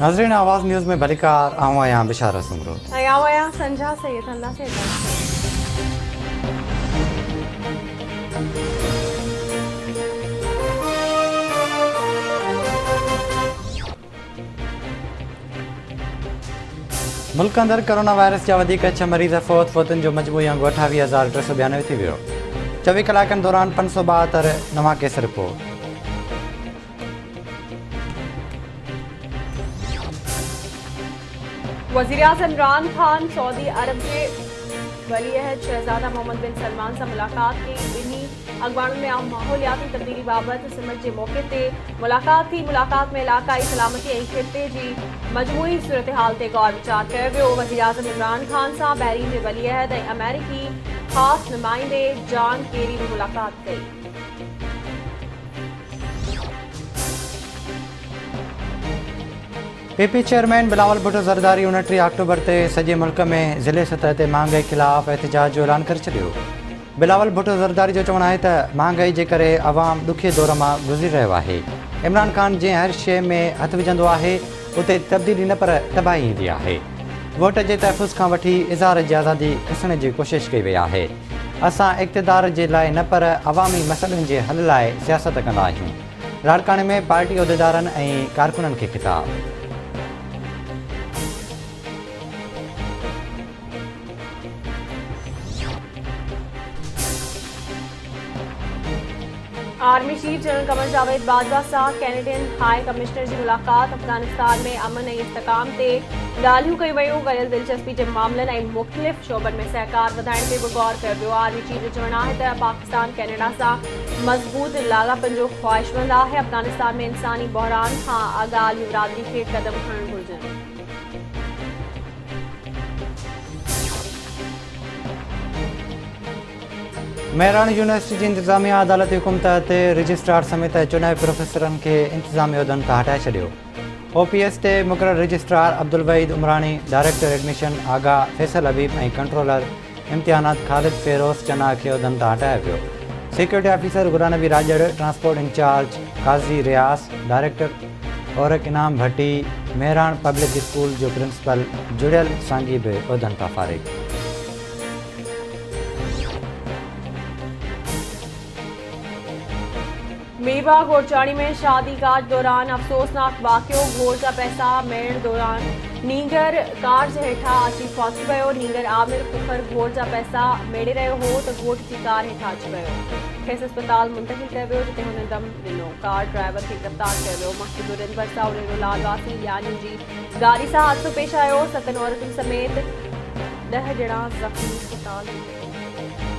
नाज़रीन आवाज़ न्यूज़ में भलीकार आवां बिशारत सुमरो आया संजा सैयद अल्लाह से मुल्क अंदर कोरोना वायरस जा वधीक 6 मरीज़ फोतन जो मजमूई अंग 28,392 थी वियो 24 कलाकनि दौरान 572 नवां केस रिपोर्ट। वज़ीर-ए-आज़म इमरान खान सऊदी अरब के वली-अहद शहजादा मोहम्मद बिन सलमान से मुलाकात की। ॿिन्ही अॻवाननि में आम माहौलियाती तब्दीली बाबति सिमट जे मौक़े ते मुलाकात थी। मुलाकात में इलाक़ाई सलामती ऐं ख़िते जी मजमूई सूरत-हाल ते गौर वीचार कयो वियो। वज़ीर-ए-आज़म इमरान खान सां बहरीन जे वली-अहद ऐं अमेरिकी ख़ासि नुमाइंदे जॉन केरी बि मुलाकात कई। पीपी चेयरमैन बिलावल भुट्टो ज़रदारी 29 अक्टूबर ते सॼे मुल्क में ज़िले सतह ते महांगाई ख़िलाफ़ एहतजाज जो ऐलान करे छॾियो। बिलावल भुट्टो ज़रदारी जो चवणु आहे त महांगाई जे करे अवाम ॾुखिये दौर मां गुज़री रहियो आहे। इमरान खान जंहिं हर शइ में हथु विझंदो आहे उते तब्दीली न पर तबाही ईंदी आहे। वोट जे तहफ़ुज़ खां वठी इज़हार जी आज़ादी खसण जी कोशिशि कई वई आहे। असां इक़्तिदार जे लाइ न पर अवामी मसइलनि जे हल लाइ सियासत कंदा आहियूं। लाड़काणे में पार्टी उहिदेदारनि ऐं कारकुननि खे ख़िताब। Army chief general Qamar Javed Bajwa सां कैनेडियन हाई कमिश्नर जी मुलाक़ात। अफ़गानिस्तान में अमन ऐं इस्तेकाम ते ॻाल्हियूं कयूं वयूं। गलियल दिलचस्पी जे मामलनि ऐं मुख़्तलिफ़ शोबनि में सहकार वधाइण ते बि गौर कयो वियो। आर्मी चीफ जो चवणु आहे त पाकिस्तान कैनेडा सां मज़बूत लाॻापनि जो ख़्वाहिशमंद आहे। अफ़गानिस्तान में इंसानी बहरान खां अॻु आलिमी बिरादरी खे क़दम खणणु घुरिजनि। मेहरान यूनिवर्सिटी जी इंतिज़ामिया अदालती हुकुम तहत रजिस्ट्रार समेत चुनावी प्रोफेसरनि खे इंतिज़ामी उहिदनि खां हटाए छॾियो। OPS ते मुक़ररु registrar Abdul Wahid Umrani, director admission Agha Faisal Habib ऐं कंट्रोलर इम्तिहानात ख़ालिद फेरोज़ चना खे उहिदनि तां हटायो वियो। Security officer गुलानबी Rajar, transport in charge काज़ी रियास, डायरेक्टर औरक इनाम भट्टी, मेहरान पब्लिक स्कूल जो प्रिंसिपल जुड़ियल सांगी बि उहिदनि तां फारिग। मीरबाग घोड़चाणी में शादी काज दौरान अफ़सोसनाक वाक़ियो। घोड़ जा पैसा मेड़ दौरान नींगर कार जे हेठां अची फासी वियो। नींगर आमिर कुफर घोड़ जा पैसा मेड़े रहियो हो त घोट जी कार हेठां अची वियो। खेसि अस्पताल मुंतक़िल कयो वियो जिते हुन दम ॾिनो। कार ड्राइवर खे गिरफ़्तार कयो वियो। मक़सूद भरिसां उड़ेरो लाल वासी यानी जी गाॾी सां हादसो पेश आयो। 7 औरतुनि समेत 10 ॼणा ज़ख़्मी अस्पताल में।